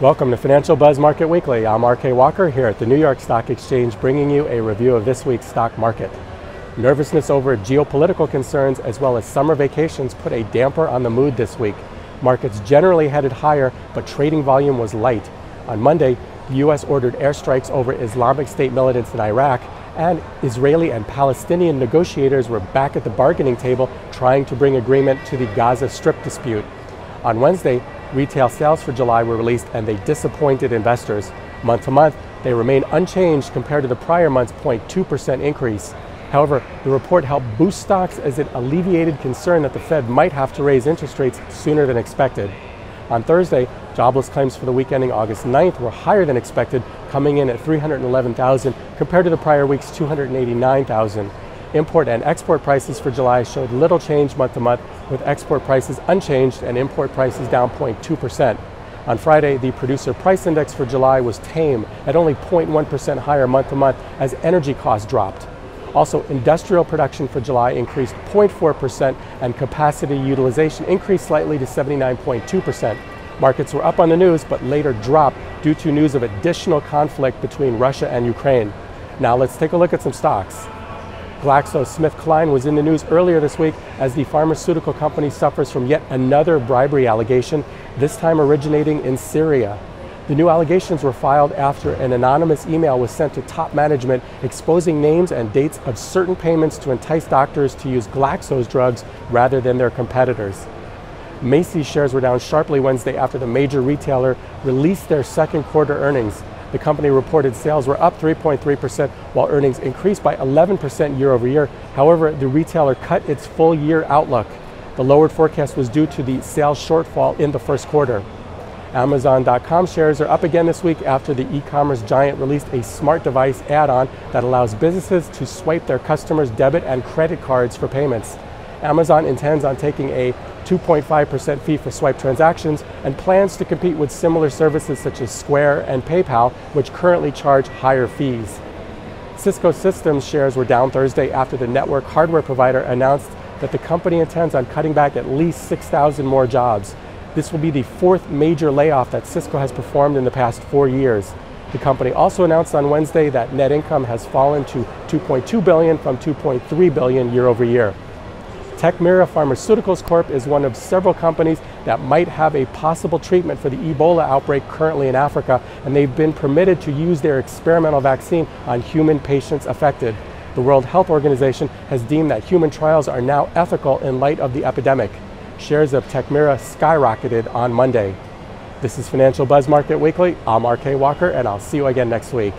Welcome to Financial Buzz Market Weekly. I'm RK Walker here at the New York Stock Exchange, bringing you a review of this week's stock market. Nervousness over geopolitical concerns as well as summer vacations put a damper on the mood this week. Markets generally headed higher, but trading volume was light. On Monday, the U.S. ordered airstrikes over Islamic State militants in Iraq, and Israeli and Palestinian negotiators were back at the bargaining table trying to bring agreement to the Gaza Strip dispute. On Wednesday, retail sales for July were released and they disappointed investors. Month to month, they remain unchanged compared to the prior month's 0.2% increase. However, the report helped boost stocks as it alleviated concern that the Fed might have to raise interest rates sooner than expected. On Thursday, jobless claims for the week ending August 9th were higher than expected, coming in at 311,000 compared to the prior week's 289,000. Import and export prices for July showed little change month to month, with export prices unchanged and import prices down 0.2%. On Friday, the producer price index for July was tame at only 0.1% higher month to month as energy costs dropped. Also, industrial production for July increased 0.4% and capacity utilization increased slightly to 79.2%. Markets were up on the news but later dropped due to news of additional conflict between Russia and Ukraine. Now let's take a look at some stocks. GlaxoSmithKline was in the news earlier this week as the pharmaceutical company suffers from yet another bribery allegation, this time originating in Syria. The new allegations were filed after an anonymous email was sent to top management exposing names and dates of certain payments to entice doctors to use Glaxo's drugs rather than their competitors. Macy's shares were down sharply Wednesday after the major retailer released their second quarter earnings. The company reported sales were up 3.3%, while earnings increased by 11% year over year. However, the retailer cut its full year outlook. The lowered forecast was due to the sales shortfall in the first quarter. Amazon.com shares are up again this week after the e-commerce giant released a smart device add-on that allows businesses to swipe their customers' debit and credit cards for payments. Amazon intends on taking a 2.5% fee for swipe transactions and plans to compete with similar services such as Square and PayPal, which currently charge higher fees. Cisco Systems shares were down Thursday after the network hardware provider announced that the company intends on cutting back at least 6,000 more jobs. This will be the fourth major layoff that Cisco has performed in the past 4 years. The company also announced on Wednesday that net income has fallen to $2.2 billion from $2.3 billion year over year. Tecmira Pharmaceuticals Corp. Is one of several companies that might have a possible treatment for the Ebola outbreak currently in Africa, and they've been permitted to use their experimental vaccine on human patients affected. The World Health Organization has deemed that human trials are now ethical in light of the epidemic. Shares of Tecmira skyrocketed on Monday. This is Financial Buzz Market Weekly. I'm RK Walker, and I'll see you again next week.